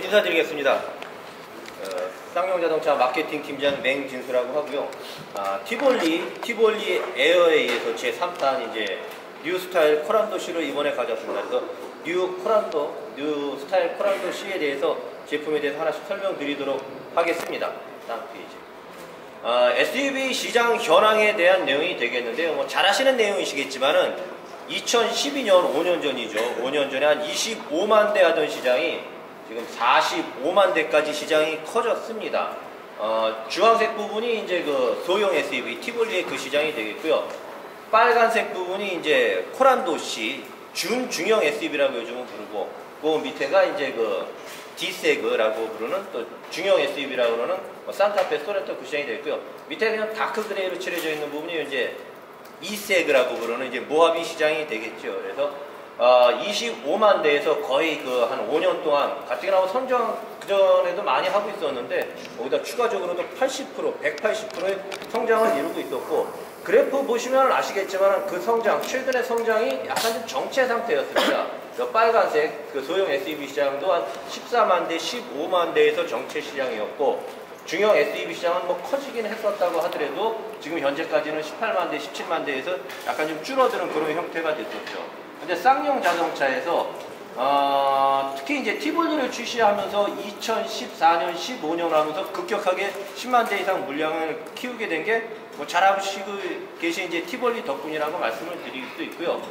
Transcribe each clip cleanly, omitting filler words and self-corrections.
인사드리겠습니다. 쌍용자동차 마케팅 팀장 맹진수라고 하고요. 티볼리 에어에 의해서 제3탄 이제 뉴 스타일 코란도 C를 이번에 가져왔습니다. 그래서 뉴 스타일 코란도 C에 대해서 제품에 대해서 하나씩 설명드리도록 하겠습니다. 다음 페이지. SUV 시장 현황에 대한 내용이 되겠는데요. 뭐 잘 아시는 내용이시겠지만은 2012년 5년 전이죠. 5년 전에 한 25만 대 하던 시장이 지금 45만 대까지 시장이 커졌습니다. 주황색 부분이 이제 그 소형 SUV 티볼리의 그 시장이 되겠고요. 빨간색 부분이 이제 코란도 C 중형 SUV라고 요즘은 부르고, 그 밑에가 이제 그 D세그라고 부르는 또 중형 SUV라고 그러는 산타페, 소렌토 그 시장이 되겠고요. 밑에 그냥 다크 그레이로 칠해져 있는 부분이 이제 E세그라고 부르는 이제 모하비 시장이 되겠죠. 그래서 25만 대에서 거의 그 한 5년 동안 가뜩이 나고 성장 그전에도 많이 하고 있었는데 거기다 추가적으로도 80%, 180%의 성장을 이루고 있었고, 그래프 보시면 아시겠지만 그 성장, 최근의 성장이 약간 좀 정체 상태였습니다. 빨간색 그 소형 SUV 시장도 한 14만 대, 15만 대에서 정체 시장이었고, 중형 SUV 시장은 뭐 커지긴 했었다고 하더라도 지금 현재까지는 18만 대, 17만 대에서 약간 좀 줄어드는 그런 형태가 됐었죠. 근데 쌍용 자동차에서 특히 이제 티볼리를 출시하면서 2014년, 15년 하면서 급격하게 10만 대 이상 물량을 키우게 된 게 뭐 잘 알고 계신 이제 티볼리 덕분이라고 말씀을 드릴 수 있고요.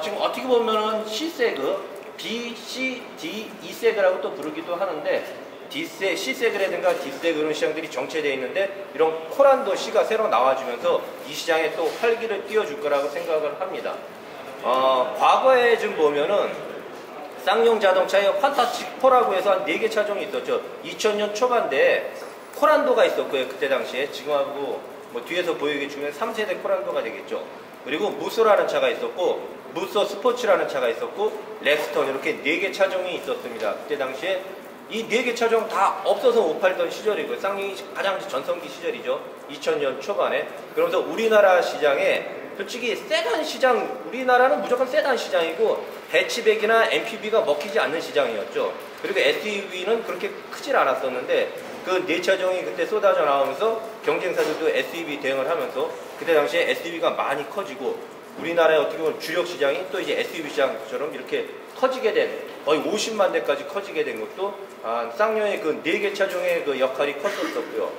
지금 어떻게 보면은 C세그, B, C, D, E세그라고 또 부르기도 하는데, C세그라든가 D세그 이런 시장들이 정체되어 있는데 이런 코란도 C가 새로 나와주면서 이 시장에 또 활기를 띄워줄 거라고 생각을 합니다. 과거에 좀 보면은 쌍용 자동차의 판타스틱4라고 해서 한 4개 차종이 있었죠. 2000년 초반대에 코란도가 있었고요. 그때 당시에 지금하고 뭐 뒤에서 보이게 주면 3세대 코란도가 되겠죠. 그리고 무쏘라는 차가 있었고, 무쏘 스포츠라는 차가 있었고, 렉스턴, 이렇게 4개 차종이 있었습니다. 그때 당시에 이 4개 차종 다 없어서 못 팔던 시절이고요. 쌍용이 가장 전성기 시절이죠. 2000년 초반에. 그러면서 우리나라 시장에 솔직히 세단 시장, 우리나라는 무조건 세단 시장이고 해치백이나 MPV가 먹히지 않는 시장이었죠. 그리고 SUV는 그렇게 크질 않았었는데 그 4차종이 그때 쏟아져 나오면서 경쟁사들도 SUV 대응을 하면서 그때 당시에 SUV가 많이 커지고 우리나라의 어떻게 보면 주력 시장이 또 이제 SUV 시장처럼 이렇게 커지게 된, 거의 50만 대까지 커지게 된 것도 쌍용의 그 4개 차종의 그 역할이 컸었고요.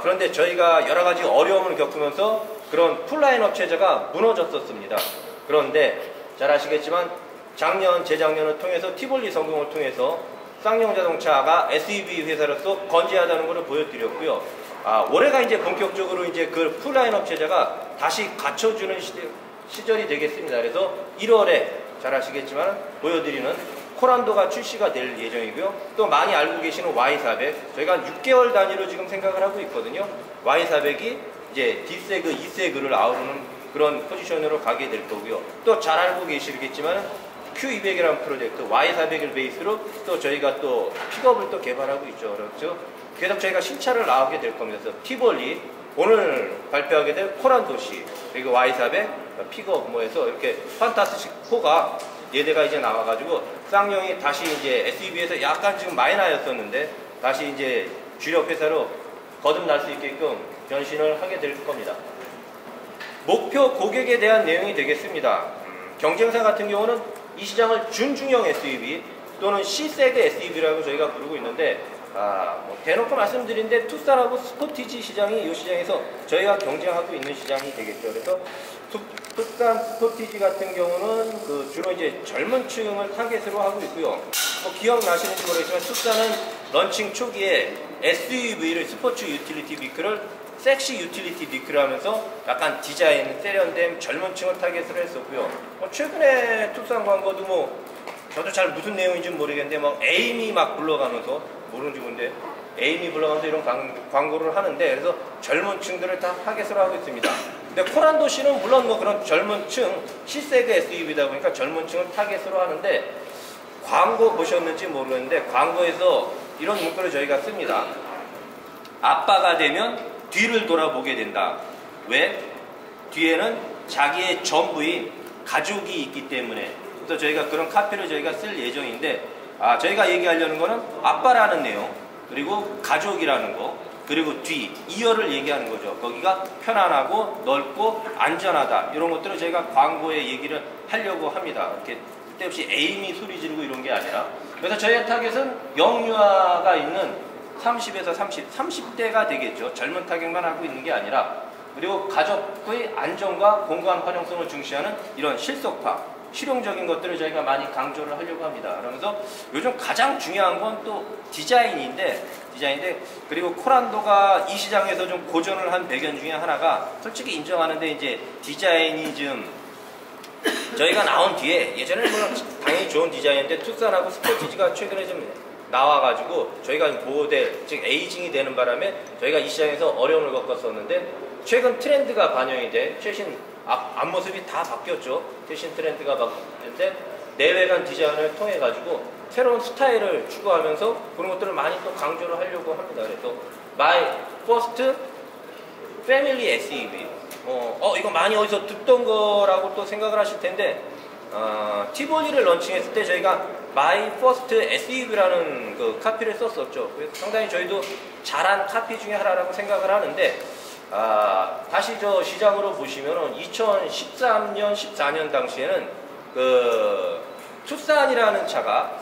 그런데 저희가 여러 가지 어려움을 겪으면서 그런 풀라인 업체제가 무너졌었습니다. 그런데 잘 아시겠지만 작년, 재작년을 통해서 티볼리 성공을 통해서 쌍용 자동차가 SUV 회사로서 건재하다는 것을 보여드렸고요. 올해가 이제 본격적으로 이제 그 풀라인 업체제가 다시 갖춰주는 시절이 되겠습니다. 그래서 1월에 잘 아시겠지만 보여드리는 코란도가 출시가 될 예정이고요. 또 많이 알고 계시는 Y400, 저희가 한 6개월 단위로 지금 생각을 하고 있거든요. Y400이 이제 D세그, E세그를 아우르는 그런 포지션으로 가게 될 거고요. 또 잘 알고 계시겠지만 Q200이라는 프로젝트, Y400을 베이스로 또 저희가 또 픽업을 또 개발하고 있죠. 그렇죠? 계속 저희가 신차를 나오게 될 겁니다. 그래서 티볼리, 오늘 발표하게 될 코란도 C, 그리고 Y400, 픽업 뭐 해서 이렇게 판타스틱4가 4대가 이제 나와가지고 쌍용이 다시 이제 SUV에서 약간 지금 마이너였었는데 다시 이제 주력 회사로 거듭날 수 있게끔 변신을 하게 될 겁니다. 목표 고객에 대한 내용이 되겠습니다. 경쟁사 같은 경우는 이 시장을 준중형 SUV 또는 C세그 SUV라고 저희가 부르고 있는데, 뭐 대놓고 말씀드린데 투싼하고 스포티지 시장이 이 시장에서 저희가 경쟁하고 있는 시장이 되겠죠. 그래서 투싼 스포티지 같은 경우는 그 주로 이제 젊은 층을 타겟으로 하고 있고요. 뭐 기억나시는지 모르겠지만 투싼은 런칭 초기에 SUV를 스포츠 유틸리티 비클을 섹시 유틸리티 비클을 하면서 약간 디자인 세련된 젊은 층을 타겟으로 했었고요. 최근에 투싼 광고도 뭐 저도 잘 무슨 내용인지 모르겠는데 막 에이미 막 불러가면서, 모르는지 뭔데 에이미 불러가면서 이런 광고를 하는데, 그래서 젊은 층들을 다 타겟으로 하고 있습니다. 근데 코란도 C는 물론 뭐 그런 젊은 층, C세그 SUV다 보니까 젊은 층을 타겟으로 하는데, 광고 보셨는지 모르겠는데 광고에서 이런 문구를 저희가 씁니다. 아빠가 되면 뒤를 돌아보게 된다. 왜? 뒤에는 자기의 전부인 가족이 있기 때문에. 그래서 저희가 그런 카피를 저희가 쓸 예정인데, 저희가 얘기하려는 거는 아빠라는 내용, 그리고 가족이라는 거, 그리고 뒤, 2열을 얘기하는 거죠. 거기가 편안하고 넓고 안전하다. 이런 것들을 저희가 광고에 얘기를 하려고 합니다. 이렇게 쓸데없이 에임이 소리 지르고 이런 게 아니라. 그래서 저희의 타겟은 영유아가 있는 30에서 30대가 되겠죠. 젊은 타겟만 하고 있는 게 아니라, 그리고 가족의 안전과 공간 활용성을 중시하는 이런 실속파, 실용적인 것들을 저희가 많이 강조를 하려고 합니다. 그러면서 요즘 가장 중요한 건 또 디자인인데, 그리고 코란도가 이 시장에서 좀 고전을 한 배경 중에 하나가, 솔직히 인정하는데 이제 디자인이 좀 저희가 나온 뒤에, 예전에는 물론 당연히 좋은 디자인인데 투싼하고 스포티지가 최근에 좀 나와가지고 저희가 모델, 즉 에이징이 되는 바람에 저희가 이 시장에서 어려움을 겪었었는데, 최근 트렌드가 반영이 돼 최신 앞모습이 다 바뀌었죠. 최신 트렌드가 바뀌었는데 내외관 디자인을 통해 가지고 새로운 스타일을 추구하면서 그런 것들을 많이 또 강조를 하려고 합니다. 그래서 My First Family SUV, 이거 많이 어디서 듣던 거라고 또 생각을 하실 텐데, 티보니를 런칭했을 때 저희가 My First SUV라는 그 카피를 썼었죠. 그래서 상당히 저희도 잘한 카피 중에 하나라고 생각을 하는데, 다시 저 시장으로 보시면은 2013년, 14년 당시에는 그 투싼이라는 차가,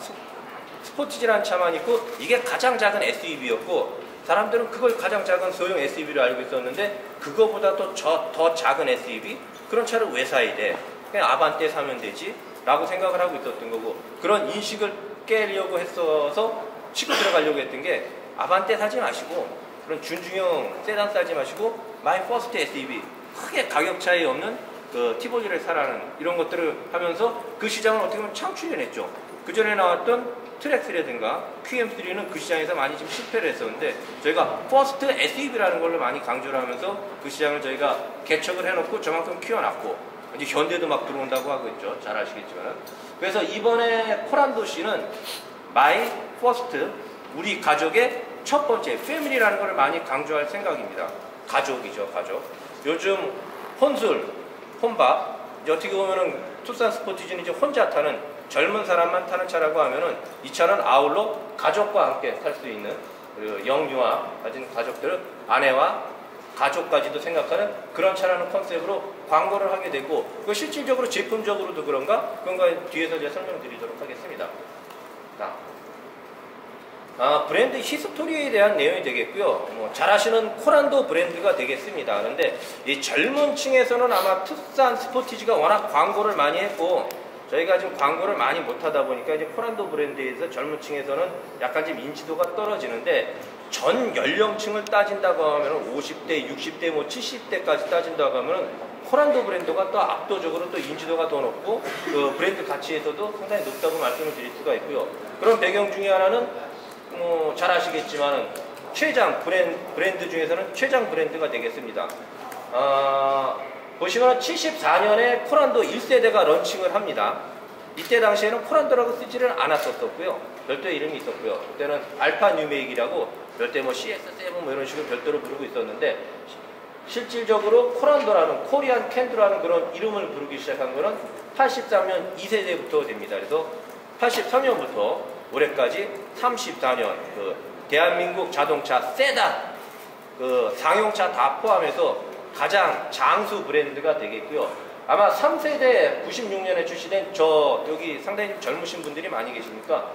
스포티지라는 차만 있고 이게 가장 작은 SUV였고, 사람들은 그걸 가장 작은 소형 SUV로 알고 있었는데, 그거보다 또 더 작은 SUV? 그런 차를 왜 사야 돼? 그냥 아반떼 사면 되지? 라고 생각을 하고 있었던 거고, 그런 인식을 깨려고 했어서 치고 들어가려고 했던 게, 아반떼 사지 마시고 그런 준중형 세단 사지 마시고 마이 퍼스트 SUV, 크게 가격 차이 없는 그 티보니를 사라는 이런 것들을 하면서 그 시장을 어떻게 보면 창출해냈죠. 그 전에 나왔던 트랙스라든가 QM3는 그 시장에서 많이 좀 실패를 했었는데, 저희가 퍼스트 SUV라는 걸로 많이 강조를 하면서 그 시장을 저희가 개척을 해놓고 저만큼 키워놨고, 이제 현대도 막 들어온다고 하고 있죠. 잘 아시겠지만. 그래서 이번에 코란도시는 마이 퍼스트, 우리 가족의 첫 번째 패밀리라는 걸 많이 강조할 생각입니다. 가족이죠, 가족. 요즘 혼술, 혼밥, 이제 어떻게 보면은 투싼 스포티지는 이제 혼자 타는, 젊은 사람만 타는 차라고 하면은, 이 차는 아울러 가족과 함께 탈 수 있는, 그리고 영유아 가진 가족들을, 아내와 가족까지도 생각하는 그런 차라는 컨셉으로 광고를 하게 되고, 그 실질적으로 제품적으로도 그런가? 그런가 뒤에서 제가 설명드리도록 하겠습니다. 브랜드 히스토리에 대한 내용이 되겠고요. 잘 아시는 코란도 브랜드가 되겠습니다. 그런데 이 젊은 층에서는 아마 투싼 스포티지가 워낙 광고를 많이 했고, 저희가 지금 광고를 많이 못하다 보니까 이제 코란도 브랜드에서 젊은 층에서는 약간 좀 인지도가 떨어지는데, 전 연령층을 따진다고 하면 50대, 60대, 70대까지 따진다고 하면 코란도 브랜드가 또 압도적으로 또 인지도가 더 높고, 그 브랜드 가치에서도 상당히 높다고 말씀을 드릴 수가 있고요. 그런 배경 중에 하나는 잘 아시겠지만은 최장 브랜드 중에서는 최장 브랜드가 되겠습니다. 보시면 74년에 코란도 1세대가 런칭을 합니다. 이때 당시에는 코란도라고 쓰지를 않았었고요. 별도의 이름이 있었고요. 그때는 알파 뉴메이크라고 별도의 CS7 이런 식으로 별도로 부르고 있었는데, 실질적으로 코란도라는, 코리안 캔두라는 그런 이름을 부르기 시작한 거는 83년 2세대부터 됩니다. 그래서 83년부터 올해까지 34년 그 대한민국 자동차 세단, 그 상용차 다 포함해서 가장 장수 브랜드가 되겠고요. 아마 3세대 96년에 출시된, 여기 상당히 좀 젊으신 분들이 많이 계시니까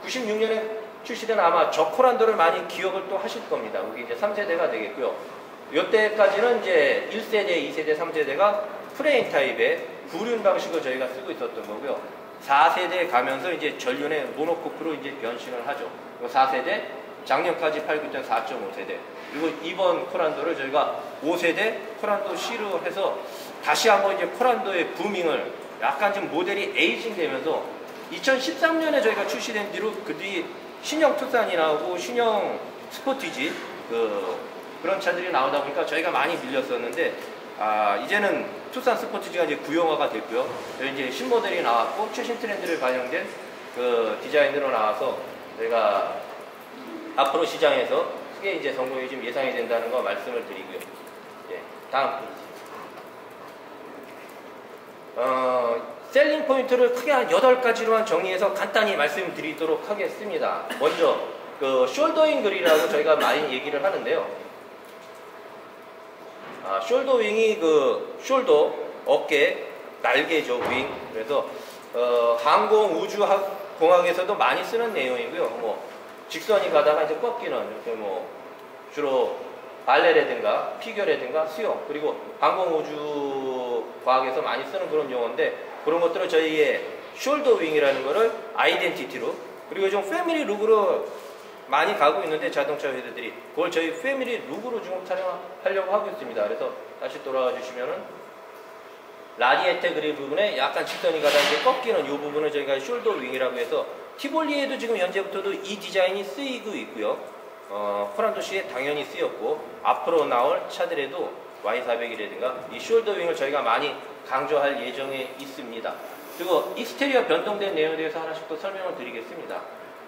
96년에 출시된 아마 저 코란도를 많이 기억을 또 하실 겁니다. 여기 이제 3세대가 되겠고요. 이때까지는 이제 1세대, 2세대, 3세대가 프레임 타입의 구륜 방식을 저희가 쓰고 있었던 거고요. 4세대에 가면서 이제 전륜의 모노코프로 이제 변신을 하죠. 4세대, 작년까지 팔고 있던 4.5세대. 그리고 이번 코란도를 저희가 5세대 코란도 C로 해서 다시 한번 이제 코란도의 부밍을, 약간 좀 모델이 에이징 되면서 2013년에 저희가 출시된 뒤로 그 뒤 신형 투싼이 나오고 신형 스포티지 그런 차들이 나오다 보니까 저희가 많이 밀렸었는데, 이제는 투싼 스포티지가 이제 구형화가 됐고요. 이제 신모델이 나왔고 최신 트렌드를 반영된 그 디자인으로 나와서 저희가 앞으로 시장에서 크게 이제 성공이 좀 예상이 된다는 거 말씀을 드리고요. 예, 다음 페이지. 셀링 포인트를 크게 한 8가지로만 정리해서 간단히 말씀드리도록 하겠습니다. 먼저 그 숄더윙 그릴이라고 저희가 많이 얘기를 하는데요. 숄더윙이 그 숄더 어깨, 날개죠, 윙. 그래서 항공 우주공학에서도 많이 쓰는 내용이고요. 뭐 직선이 가다가 이제 꺾이는 이렇게 뭐 주로 발레라든가 피겨라든가 수영, 그리고 항공 우주 과학에서 많이 쓰는 그런 용어인데, 그런 것들을 저희의 숄더 윙이라는 거를 아이덴티티로, 그리고 좀 패밀리 룩으로 많이 가고 있는데 자동차 회사들이 그걸 저희 패밀리 룩으로 지금 촬영하려고 하고 있습니다. 그래서 다시 돌아와 주시면은 라디에테 그릴 부분에 약간 직선이 가다 이제 꺾이는 이 부분을 저희가 숄더 윙이라고 해서, 티볼리에도 지금 현재부터도 이 디자인이 쓰이고 있고요. 코란도시에 당연히 쓰였고, 앞으로 나올 차들에도 Y400이라든가 이 숄더 윙을 저희가 많이 강조할 예정에 있습니다. 그리고 익스테리어 변동된 내용에 대해서 하나씩 또 설명을 드리겠습니다.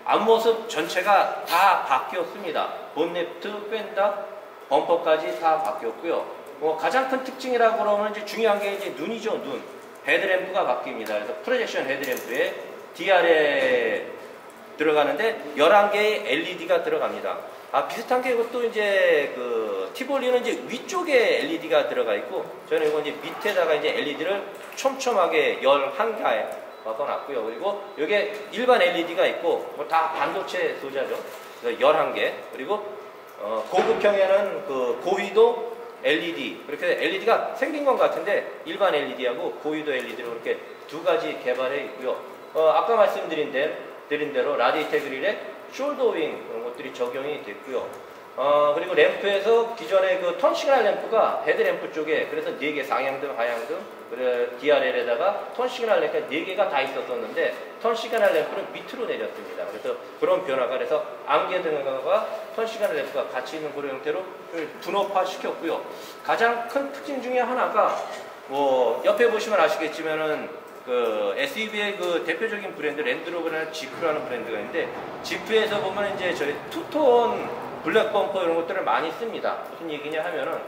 앞모습 전체가 다 바뀌었습니다. 본네트, 펜다, 범퍼까지 다 바뀌었고요. 가장 큰 특징이라고 그러면 이제 중요한 게 이제 눈이죠, 눈. 헤드램프가 바뀝니다. 그래서 프로젝션 헤드램프에 DR에 들어가는데 11개의 LED가 들어갑니다. 비슷한 게 이것도 이제 그 티볼리는 이제 위쪽에 LED가 들어가 있고, 저는 이거 이제 밑에다가 이제 LED를 촘촘하게 11개에 넣어놨고요. 그리고 여기에 일반 LED가 있고, 뭐 다 반도체 소자죠. 11개. 그리고 고급형에는 그 고위도 LED, 그렇게 LED가 생긴 것 같은데 일반 LED하고 고위도 LED로 이렇게 두 가지 개발해 있고요. 아까 말씀드린 대로 라디에이터 그릴에 숄더 윙 그런 것들이 적용이 됐고요. 그리고 램프에서 기존의 그 턴 시그널 램프가 헤드램프 쪽에, 그래서 4개 상향등, 하향등, 그래 DRL에다가 턴 시그널 램프가 4개가 다 있었었는데 턴 시그널 램프는 밑으로 내렸습니다. 그래서 그런 변화가, 그래서 안개등과 턴 시그널 램프가 같이 있는 그런 형태로 분업화 시켰고요. 가장 큰 특징 중에 하나가 뭐 옆에 보시면 아시겠지만은 그 SUV의 그 대표적인 브랜드 랜드로버라는 지프라는 브랜드가 있는데, 지프에서 보면 이제 저희 투톤 블랙 범퍼 이런 것들을 많이 씁니다. 무슨 얘기냐 하면은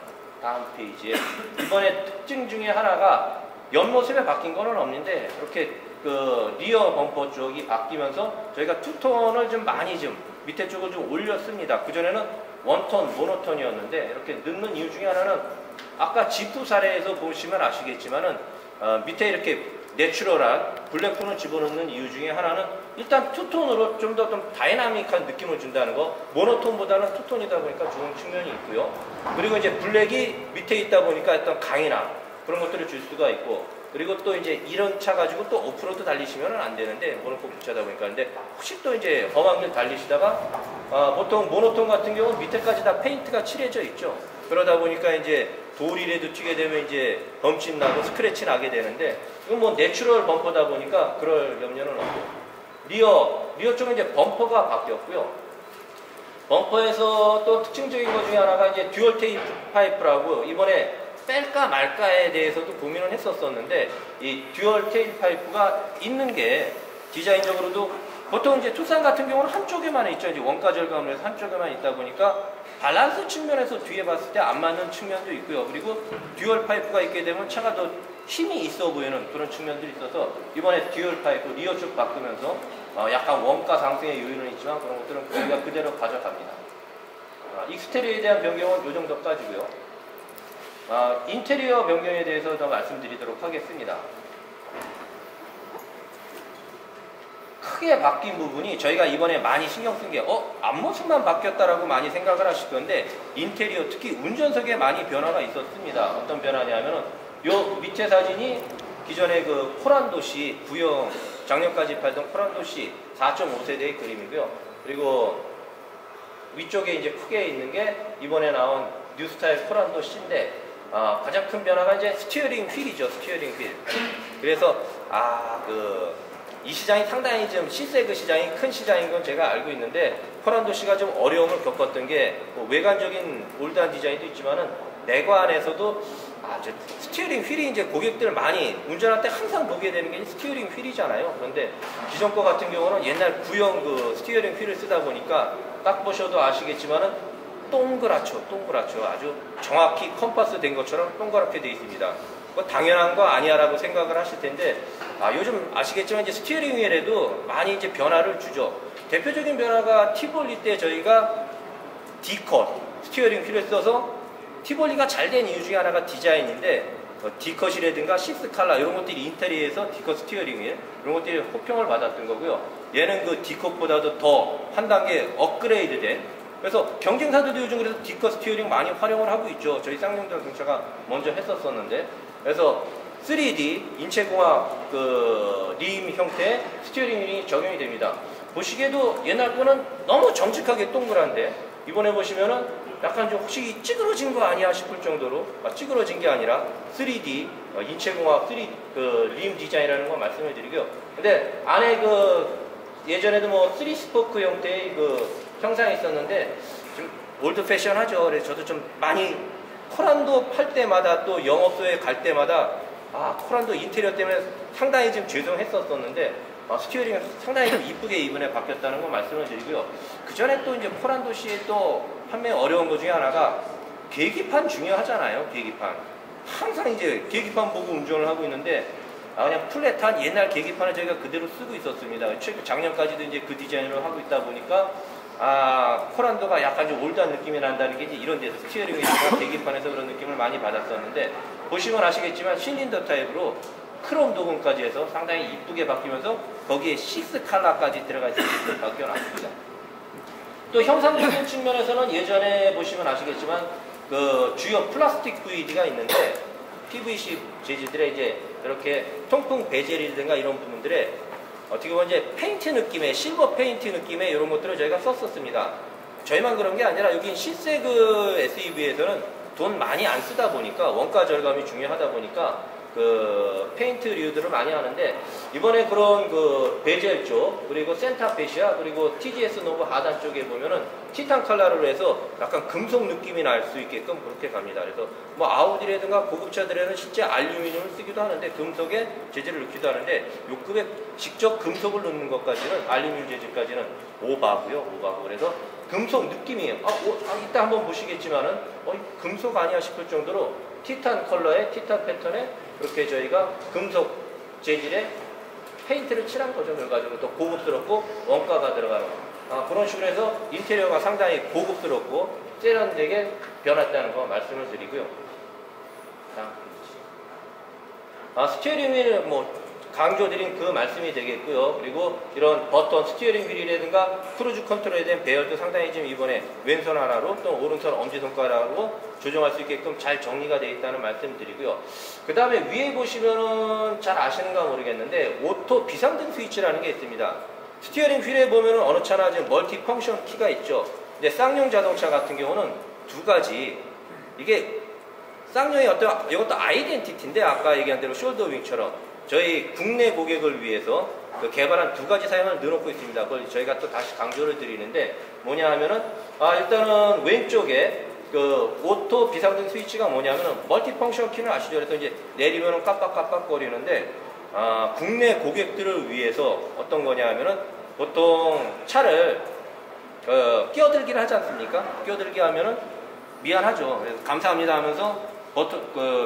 다음 페이지에 이번에 특징 중에 하나가 옆모습에 바뀐 거는 없는데, 이렇게 그 리어 범퍼 쪽이 바뀌면서 저희가 투톤을 좀 많이 좀 밑에 쪽을 좀 올렸습니다. 그전에는 원톤, 모노톤이었는데 이렇게 넣는 이유 중에 하나는 아까 지프 사례에서 보시면 아시겠지만은 밑에 이렇게 내추럴한 블랙톤을 집어넣는 이유 중에 하나는 일단 투톤으로 좀 더 좀 다이나믹한 느낌을 준다는 거, 모노톤보다는 투톤이다 보니까 좋은 측면이 있고요. 그리고 이제 블랙이 밑에 있다 보니까 어떤 강인함 그런 것들을 줄 수가 있고, 그리고 또 이제 이런 차 가지고 또 오프로드 달리시면 안 되는데 모노톤 차다 보니까, 근데 혹시 또 이제 험한 길 달리시다가 보통 모노톤 같은 경우는 밑에까지 다 페인트가 칠해져 있죠. 그러다 보니까 이제 돌이라도 튀게 되면 이제 범침 나고 스크래치 나게 되는데, 이건 뭐 내추럴 범퍼다 보니까 그럴 염려는 없고, 리어 쪽은 이제 범퍼가 바뀌었고요. 범퍼에서 또 특징적인 것 중에 하나가 이제 듀얼 테이프 파이프라고, 이번에 뺄까 말까에 대해서도 고민을 했었었는데, 이 듀얼 테일 파이프가 있는 게 디자인적으로도 보통 이제 투싼 같은 경우는 한쪽에만 있죠. 이제 원가 절감을 해서 한쪽에만 있다 보니까 밸런스 측면에서 뒤에 봤을 때 안 맞는 측면도 있고요. 그리고 듀얼 파이프가 있게 되면 차가 더 힘이 있어 보이는 그런 측면들이 있어서 이번에 듀얼 파이프 리어 쪽 바꾸면서 약간 원가 상승의 요인은 있지만 그런 것들은 저희가 그대로 가져갑니다. 익스테리어에 대한 변경은 이 정도까지고요. 인테리어 변경에 대해서 더 말씀드리도록 하겠습니다. 크게 바뀐 부분이 저희가 이번에 많이 신경 쓴 게 앞모습만 바뀌었다라고 많이 생각을 하실 건데, 인테리어 특히 운전석에 많이 변화가 있었습니다. 어떤 변화냐면은 요 밑에 사진이 기존의 그 코란도시 구형 작년까지 팔던 코란도시 4.5세대의 그림이고요. 그리고 위쪽에 이제 크게 있는 게 이번에 나온 뉴스타일 코란도시인데, 가장 큰 변화가 이제 스티어링 휠이죠. 스티어링 휠. 그래서 이 시장이 상당히 좀 C세그 시장이 큰 시장인 건 제가 알고 있는데, 코란도시가 좀 어려움을 겪었던 게 외관적인 올드한 디자인도 있지만은 내관에서도 스티어링 휠이 이제 고객들 많이 운전할 때 항상 보게 되는 게 스티어링 휠이잖아요. 그런데 기존 거 같은 경우는 옛날 구형 그 스티어링 휠을 쓰다 보니까 딱 보셔도 아시겠지만은 동그랗죠. 아주 정확히 컴파스 된 것처럼 동그랗게 되어 있습니다. 당연한 거 아니야라고 생각을 하실 텐데, 요즘 아시겠지만 이제 스티어링 휠에도 많이 이제 변화를 주죠. 대표적인 변화가 티볼리 때 저희가 D컷 스티어링 휠을 써서 티볼리가 잘 된 이유 중에 하나가 디자인인데 D컷이라든가 6칼라 이런 것들이 인테리어에서 D컷 스티어링 휠 이런 것들이 호평을 받았던 거고요. 얘는 그 D컷보다도 더 한 단계 업그레이드된, 그래서 경쟁사들도 요즘 그래서 D컷 스티어링 많이 활용을 하고 있죠. 저희 쌍용 자동차가 먼저 했었었는데, 그래서 3D 인체공학 림 형태의 스티어링 휠이 적용이 됩니다. 보시기에도 옛날 거는 너무 정직하게 동그란데 이번에 보시면은 약간 좀 혹시 찌그러진 거 아니야 싶을 정도로, 찌그러진 게 아니라 3D 인체공학 3D 림 디자인이라는 거 말씀을 드리고요. 근데 안에 예전에도 뭐 3스포크 형태의 형상이 있었는데 좀 올드 패션하죠. 그래서 저도 좀 많이 코란도 팔 때마다 또 영업소에 갈 때마다 코란도 인테리어 때문에 상당히 좀 죄송했었었는데 스티어링이 상당히 좀 이쁘게 이번에 바뀌었다는 거 말씀을 드리고요. 그 전에 또 이제 코란도 시에 또 판매 어려운 것 중에 하나가 계기판 중요하잖아요. 계기판. 항상 이제 계기판 보고 운전을 하고 있는데 그냥 플랫한 옛날 계기판을 저희가 그대로 쓰고 있었습니다. 작년까지도 이제 그 디자인으로 하고 있다 보니까 코란도가 약간 좀 올드한 느낌이 난다는 게 이제 이런 데서 스티어링이나 계기판에서 그런 느낌을 많이 받았었는데, 보시면 아시겠지만 실린더 타입으로 크롬 도금까지 해서 상당히 이쁘게 바뀌면서 거기에 6칼라까지 들어가 있어서 바뀌어놨습니다. 또 형상적인 측면에서는 예전에 보시면 아시겠지만 주요 플라스틱 VD가 있는데 PVC 재질들의 이제 이렇게 통풍 베젤이라든가 이런 부분들에 어떻게 보면 이제 페인트 느낌의 실버 페인트 느낌의 이런 것들을 저희가 썼었습니다. 저희만 그런 게 아니라 여기 실세그 SUV에서는 돈 많이 안 쓰다 보니까 원가 절감이 중요하다 보니까 페인트류들을 많이 하는데, 이번에 그런 베젤 쪽 그리고 센타페시아 그리고 TGS 노브 하단 쪽에 보면은 티탄 컬러로 해서 약간 금속 느낌이 날 수 있게끔 그렇게 갑니다. 그래서 뭐 아우디라든가 고급차들에는 실제 알루미늄을 쓰기도 하는데 금속의 재질을 넣기도 하는데, 요 급에 직접 금속을 넣는 것까지는 알루미늄 재질까지는 오바고요. 그래서 금속 느낌이에요. 이따 한번 보시겠지만은 금속 아니야 싶을 정도로 티탄 컬러의 티탄 패턴에 그렇게 저희가 금속 재질의 페인트를 칠한 거죠. 그래가지고 또 고급스럽고 원가가 들어가는 그런 식으로 해서 인테리어가 상당히 고급스럽고 세련되게 변했다는 거 말씀을 드리고요. 스티어링 휠 강조드린 그 말씀이 되겠고요. 그리고 이런 버튼 스티어링 휠이라든가 크루즈 컨트롤에 대한 배열도 상당히 지금 이번에 왼손 하나로 또 오른손 엄지손가락으로 조정할 수 있게끔 잘 정리가 되어 있다는 말씀 드리고요. 그 다음에 위에 보시면은 잘 아시는가 모르겠는데 오토 비상등 스위치라는 게 있습니다. 스티어링 휠에 보면은 어느 차나 지금 멀티 펑션 키가 있죠. 근데 쌍용 자동차 같은 경우는 두 가지, 이게 쌍용의 이것도 아이덴티티인데 아까 얘기한 대로 숄더 윙처럼 저희 국내 고객을 위해서 개발한 두 가지 사양을 넣어놓고 있습니다. 그걸 저희가 또 다시 강조를 드리는데 뭐냐 하면은 일단은 왼쪽에 오토 비상등 스위치가 뭐냐면은 멀티펑션 키는 아시죠? 그래서 이제 내리면은 깜빡깜빡거리는데 국내 고객들을 위해서 어떤 거냐 하면은 보통 차를 끼어들기를 하지 않습니까? 끼어들기 하면은 미안하죠. 그래서 감사합니다 하면서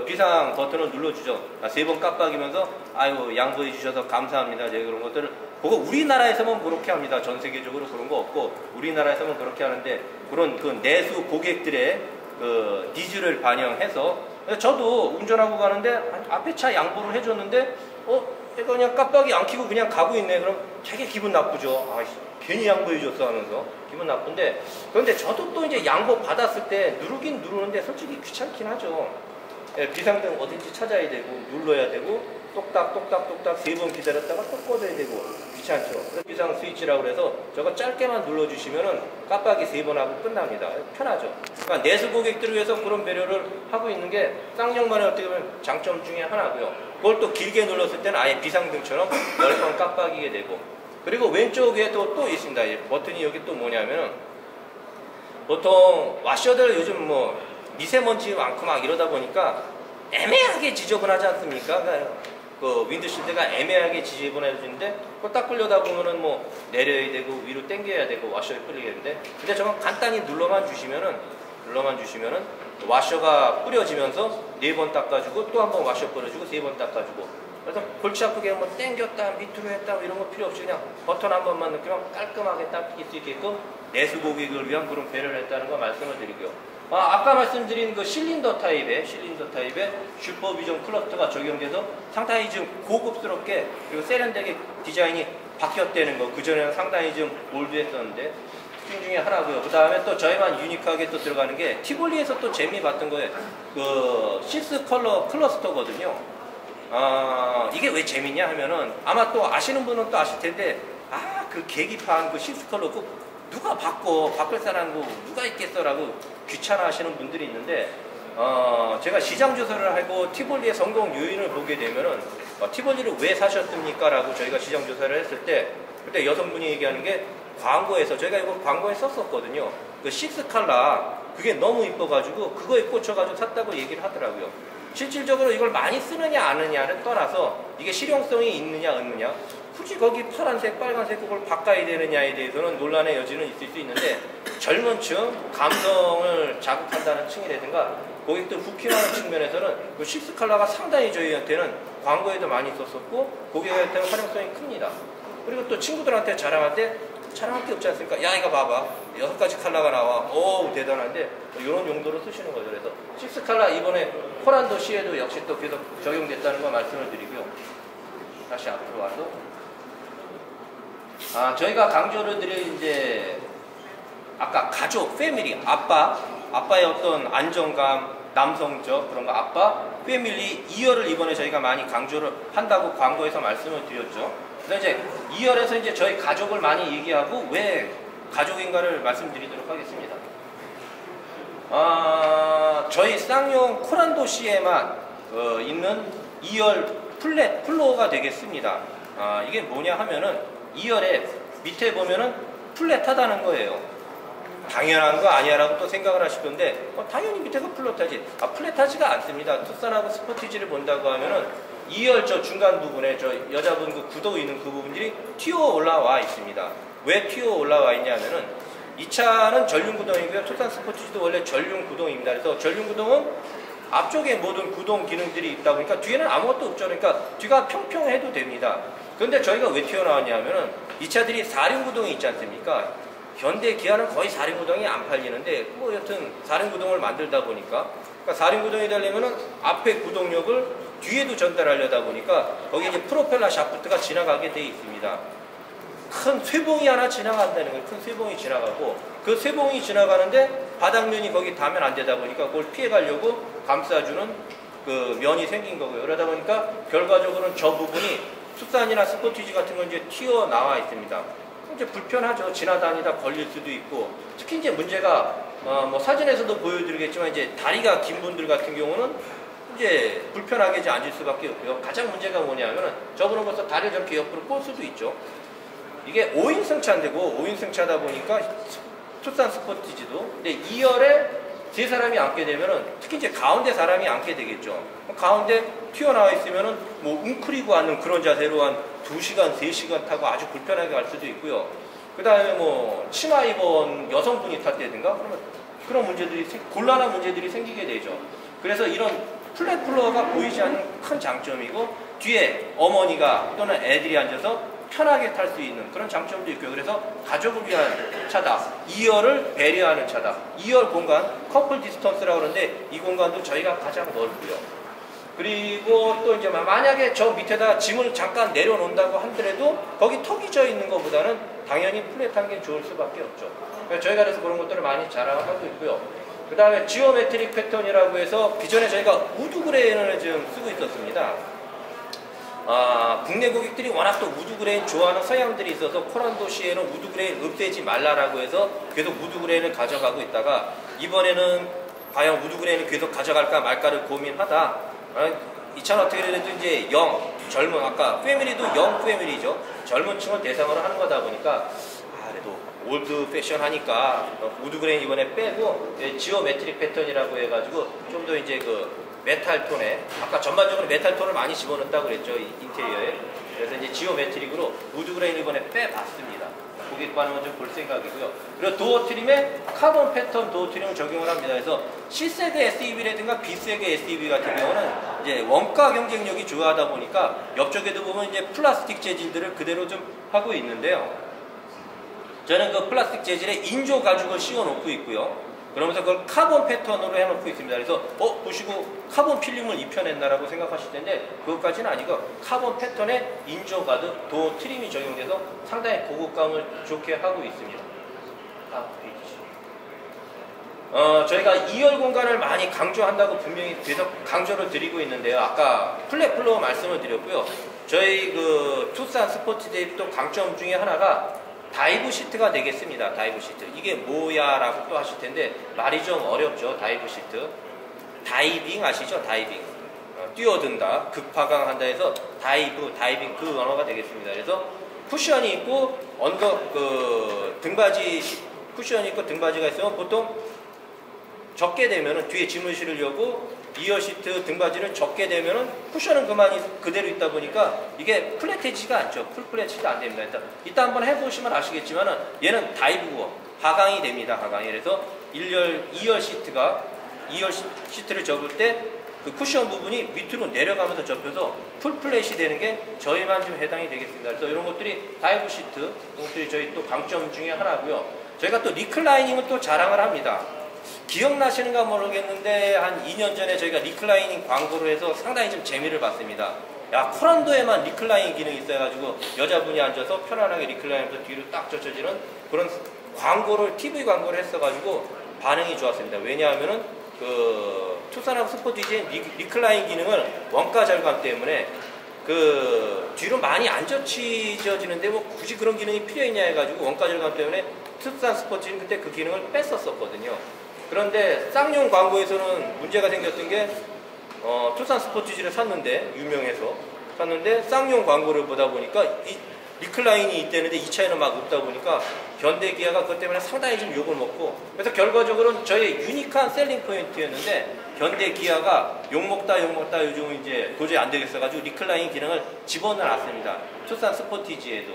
비상 버튼을 눌러주죠. 3번 깜빡이면서 아이고 양보해 주셔서 감사합니다. 그런 것들을 보고 우리나라에서만 그렇게 합니다. 전 세계적으로 그런 거 없고 우리나라에서만 그렇게 하는데, 그런 내수 고객들의 니즈를 반영해서 저도 운전하고 가는데 앞에 차 양보를 해줬는데 얘가 그냥 깜빡이 안 켜고 그냥 가고 있네. 그럼 되게 기분 나쁘죠. 괜히 양보해줬어 하면서 기분 나쁜데, 그런데 저도 또 이제 양보 받았을 때 누르긴 누르는데 솔직히 귀찮긴 하죠. 비상등 어딘지 찾아야 되고 눌러야 되고 똑딱똑딱똑딱 3번 기다렸다가 또 꺼져야 되고 귀찮죠. 비상 스위치라고 해서 저거 짧게만 눌러주시면은 깜빡이 3번 하고 끝납니다. 편하죠. 그러니까 내수 고객들을 위해서 그런 배려를 하고 있는 게 쌍용만의 어떻게 보면 장점 중에 하나고요. 그걸 또 길게 눌렀을 때는 아예 비상등처럼 10번 깜빡이게 되고, 그리고 왼쪽에 또 있습니다. 버튼이 여기 또 뭐냐면은 보통 와셔들 요즘 미세먼지 많고 막 이러다 보니까 애매하게 지저분하지 않습니까? 윈드실드가 애매하게 지저분해지는데 그걸 닦으려다 보면은 내려야 되고 위로 당겨야 되고 와셔에 뿌리겠는데, 근데 저건 간단히 눌러만 주시면은 와셔가 뿌려지면서 4번 닦아주고 또 한 번 와셔 뿌려주고 3번 닦아주고 그래서 골치 아프게 뭐 당겼다 밑으로 했다 이런 거 필요 없이 그냥 버튼 한 번만 넣으면 깔끔하게 딱 끼 수 있게끔 내수 고객을 위한 그런 배려를 했다는 거 말씀을 드리고요. 아까 말씀드린 그 실린더 타입의 슈퍼비전 클러스터가 적용돼서 상당히 좀 고급스럽게 그리고 세련되게 디자인이 바뀌었다는 거, 그전에는 상당히 좀 올드했었는데 특징 중에 하나고요. 그 다음에 또 저희만 유니크하게 또 들어가는 게 티볼리에서 또 재미 봤던 거에 그 6컬러 클러스터거든요. 이게 왜 재밌냐 하면은 아마 또 아시는 분은 또 아실 텐데 그 계기판 그 6컬러 누가 바꿀 사람 누가 있겠어라고 귀찮아 하시는 분들이 있는데 제가 시장 조사를 하고 티볼리의 성공 요인을 보게 되면은 티볼리를 왜 사셨습니까? 라고 저희가 시장 조사를 했을 때 그때 여성분이 얘기하는 게 광고에서 저희가 이거 광고에 썼었거든요. 그 6컬러 그게 너무 이뻐가지고 그거에 꽂혀가지고 샀다고 얘기를 하더라고요. 실질적으로 이걸 많이 쓰느냐 안 하느냐를 떠나서 이게 실용성이 있느냐 없느냐 굳이 거기 파란색 빨간색 그걸 바꿔야 되느냐에 대해서는 논란의 여지는 있을 수 있는데 젊은 층 감성을 자극한다는 층이라든가 고객들 후킹하는 측면에서는 그 6컬러가 상당히 저희한테는 광고에도 많이 썼었고 고객한테는 활용성이 큽니다. 그리고 또 친구들한테 자랑할 때 자랑할 게 없지 않습니까? 야 이거 봐봐 6가지 컬러가 나와 오 대단한데 이런 용도로 쓰시는 거죠. 그래서 6컬러 이번에 코란도 C에도 역시 또 계속 적용됐다는 거 말씀을 드리고요. 다시 앞으로 와서 저희가 강조를 드린 이제 아까 가족, 패밀리, 아빠의 어떤 안정감, 남성적 그런 거 아빠, 패밀리 2열을 이번에 저희가 많이 강조를 한다고 광고에서 말씀을 드렸죠. 그래서 이제 2열에서 이제 저희 가족을 많이 얘기하고 왜 가족인가를 말씀드리도록 하겠습니다. 저희 쌍용 코란도 C에만 있는 2열 플랫 플로어가 되겠습니다. 이게 뭐냐 하면은 2열에 밑에 보면은 플랫하다는 거예요. 당연한 거 아니야라고 또 생각을 하실 건데 당연히 밑에가 플랫하지. 플랫하지가 않습니다. 투싼하고 스포티지를 본다고 하면은 2열 저 중간 부분에 저 여자분 그 구도 있는 그 부분들이 튀어 올라와 있습니다. 왜 튀어 올라와 있냐면은 이 차는 전륜 구동이고요. 투싼 스포티지도 원래 전륜 구동입니다. 그래서 전륜 구동은 앞쪽에 모든 구동 기능들이 있다 보니까 뒤에는 아무것도 없죠. 그러니까 뒤가 평평해도 됩니다. 그런데 저희가 왜 튀어나왔냐 하면은 이 차들이 4륜 구동이 있지 않습니까? 현대 기아는 거의 4륜 구동이 안 팔리는데 뭐 여튼 4륜 구동을 만들다 보니까 그러니까 4륜 구동이 되려면은 앞에 구동력을 뒤에도 전달하려다 보니까 거기 이제 프로펠러 샤프트가 지나가게 돼 있습니다. 큰 쇠봉이 하나 지나간다는 거예요. 큰 쇠봉이 지나가고 그 쇠봉이 지나가는데 바닥면이 거기 닿으면 안 되다 보니까 그걸 피해가려고 감싸주는 그 면이 생긴 거고요. 그러다 보니까 결과적으로는 저 부분이 투싼이나 스포티지 같은 건 이제 튀어나와 있습니다. 이제 불편하죠. 지나다니다 걸릴 수도 있고 특히 이제 문제가 뭐 사진에서도 보여드리겠지만 이제 다리가 긴 분들 같은 경우는 이제 불편하게 이제 앉을 수밖에 없고요. 가장 문제가 뭐냐면은 저분은 벌써 다리를 저렇게 옆으로 꼴 수도 있죠. 이게 5인승 차인데고 5인승 차다 보니까 투싼 스포티지도 근데 2열에 세 사람이 앉게 되면은 특히 이제 가운데 사람이 앉게 되겠죠. 가운데 튀어나와 있으면은 뭐 웅크리고 앉는 그런 자세로 한 2시간, 3시간 타고 아주 불편하게 갈 수도 있고요. 그 다음에 뭐 치마 입은 여성분이 탔다든가 그러면 그런 문제들이 곤란한 문제들이 생기게 되죠. 그래서 이런 플랫 플로어가 보이지 않는 큰 장점이고 뒤에 어머니가 또는 애들이 앉아서 편하게 탈 수 있는 그런 장점도 있고요. 그래서 가족을 위한 차다. 2열을 배려하는 차다. 2열 공간, 커플 디스턴스라고 그러는데 이 공간도 저희가 가장 넓고요. 그리고 또 이제 만약에 저 밑에다 짐을 잠깐 내려놓는다고 하더라도 거기 턱이 져 있는 것보다는 당연히 플랫한 게 좋을 수밖에 없죠. 저희가 그래서 그런 것들을 많이 자랑을 하고 있고요. 그 다음에 지오메트릭 패턴이라고 해서 기존에 저희가 우드 그레인을 지금 쓰고 있었습니다. 국내 고객들이 워낙 또 우드 그레인 좋아하는 서양들이 있어서 코란도 C에는 우드 그레인 없애지 말라라고 해서 계속 우드 그레인을 가져가고 있다가 이번에는 과연 우드 그레인을 계속 가져갈까 말까를 고민하다 이 차는 어떻게 해도 이제 젊은 아까 패밀리도 패밀리죠. 젊은 층을 대상으로 하는 거다 보니까 그래도 올드 패션 하니까 우드 그레인 이번에 빼고 지오메트릭 패턴이라고 해가지고 좀 더 이제 그 메탈 톤에 아까 전반적으로 메탈 톤을 많이 집어넣는다고 그랬죠. 인테리어에. 그래서 이제 지오메트릭으로 우드 그레인 이번에 빼봤습니다. 주겠다는 걸 좀 볼 생각이고요. 그리고 도어 트림에 카본 패턴 도어 트림을 적용을 합니다. 그래서 C세대 SUV라든가 B세대 SUV 같은 경우는 이제 원가 경쟁력이 좋아하다 보니까 옆쪽에도 보면 이제 플라스틱 재질들을 그대로 좀 하고 있는데요. 저는 그 플라스틱 재질에 인조 가죽을 씌워 놓고 있고요. 그러면서 그걸 카본 패턴으로 해놓고 있습니다. 그래서 보시고 카본 필름을 입혀냈나라고 생각하실 텐데 그것까지는 아니고 카본 패턴에 인조 가죽 도어 트림이 적용돼서 상당히 고급감을 좋게 하고 있습니다. 저희가 2열 공간을 많이 강조한다고 분명히 계속 강조를 드리고 있는데요. 아까 플랫플로어 말씀을 드렸고요. 저희 그 투싼 스포츠 대입도 강점 중에 하나가 다이브 시트가 되겠습니다. 다이브 시트. 이게 뭐야 라고 또 하실 텐데 말이 좀 어렵죠. 다이브 시트. 다이빙 아시죠? 다이빙. 뛰어든다. 급하강한다 해서 다이빙 그 언어가 되겠습니다. 그래서 쿠션이 있고 등받이 쿠션이 있고 등받이가 있으면 보통 적게 되면은 뒤에 짐을 실으려고 2열 시트 등받이를 적게 되면은 쿠션은 그대로 있다 보니까 이게 플랫해지가 않죠. 풀 플랫치가 안 됩니다. 이따 한번 해보시면 아시겠지만은 얘는 다이브고 하강이 됩니다. 하강이. 그래서 2열 시트를 접을 때 그 쿠션 부분이 밑으로 내려가면서 접혀서 풀 플랫이 되는 게 저희만 좀 해당이 되겠습니다. 그래서 이런 것들이 다이브 시트, 이것들이 저희 또 강점 중에 하나고요. 저희가 또 리클라이닝을 또 자랑을 합니다. 기억나시는가 모르겠는데 한 2년 전에 저희가 리클라이닝 광고를 해서 상당히 좀 재미를 봤습니다. 야, 코란도에만 리클라이닝 기능이 있어가지고 여자분이 앉아서 편안하게 리클라이닝에서 뒤로 딱 젖혀지는 그런 광고를 TV 광고를 했어가지고 반응이 좋았습니다. 왜냐하면은 그 투싼하고 스포츠 디자인 리클라이닝 기능을 원가 절감 때문에 그 뒤로 많이 안 젖혀지는데 뭐 굳이 그런 기능이 필요했냐 해가지고 원가 절감 때문에 투싼 스포츠는 그때 그 기능을 뺐었거든요. 그런데 쌍용 광고에서는 문제가 생겼던 게 투싼 스포츠지를 샀는데 유명해서 샀는데 쌍용 광고를 보다 보니까 이 리클라인이 있다는데 이 차에는 막 없다 보니까 현대 기아가 그것 때문에 상당히 좀 욕을 먹고 그래서 결과적으로는 저의 유니크한 셀링 포인트였는데 현대 기아가 욕먹다 요즘은 이제 도저히 안 되겠어가지고 리클라인 기능을 집어넣었습니다. 투싼 스포티지에도.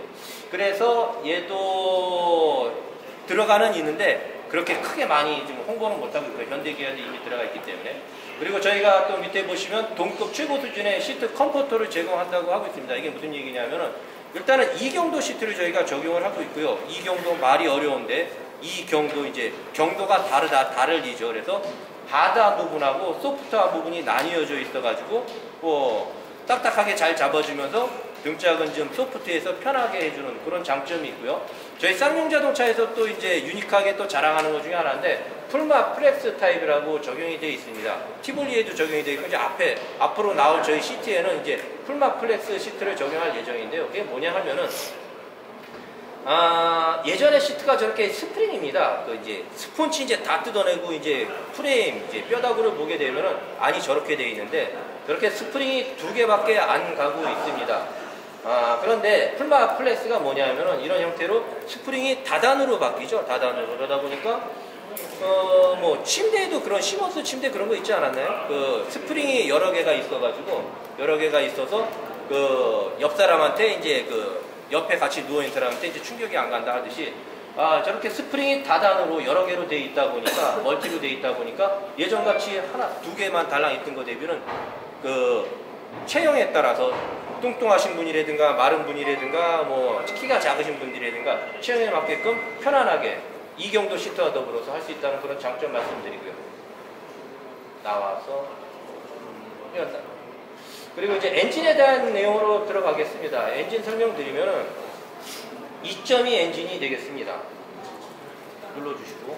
그래서 얘도 들어가는 있는데 그렇게 크게 많이 좀 홍보는 못하고 있고요. 현대기아도 이미 들어가 있기 때문에. 그리고 저희가 또 밑에 보시면 동급 최고 수준의 시트 컴포터를 제공한다고 하고 있습니다. 이게 무슨 얘기냐면은 일단은 이경도 시트를 저희가 적용을 하고 있고요. 이경도 말이 어려운데 이경도 이제 경도가 다르죠. 그래서 하드한 부분하고 소프트한 부분이 나뉘어져 있어가지고 뭐 딱딱하게 잘 잡아주면서 등짝은 좀 소프트해서 편하게 해주는 그런 장점이 있고요. 저희 쌍용 자동차에서 또 이제 유니크하게 또 자랑하는 것 중에 하나인데 풀마 플렉스 타입이라고 적용이 되어 있습니다. 티볼리에도 적용이 되어 있고 이제 앞으로 나올 저희 시트에는 이제 풀마 플렉스 시트를 적용할 예정인데요. 그게 뭐냐 하면은 예전에 시트가 저렇게 스프링입니다. 그 이제 스폰치 이제 다 뜯어내고 이제 프레임 이제 뼈다구를 보게 되면은 안이 저렇게 되어 있는데 저렇게 스프링이 2개밖에 안 가고 있습니다. 그런데 풀마 플렉스가 뭐냐면은 이런 형태로 스프링이 다단으로 바뀌죠. 다단으로. 그러다 보니까 뭐 침대에도 그런 시모스 침대 그런 거 있지 않았나요? 그 스프링이 여러 개가 있어서 그 옆 사람한테 이제 그 옆에 같이 누워있는 사람한테 이제 충격이 안 간다 하듯이 저렇게 스프링이 다단으로 여러 개로 되어 있다 보니까 멀티로 되어 있다 보니까 예전같이 하나, 2개만 달랑 있던 거 대비는 그 체형에 따라서 뚱뚱하신 분이라든가 마른 분이라든가 뭐 키가 작으신 분들이라든가 체형에 맞게끔 편안하게 이경도 시트와 더불어서 할 수 있다는 그런 장점 말씀드리고요. 나와서 그리고 이제 엔진에 대한 내용으로 들어가겠습니다. 엔진 설명드리면은 2.2 엔진이 되겠습니다. 눌러주시고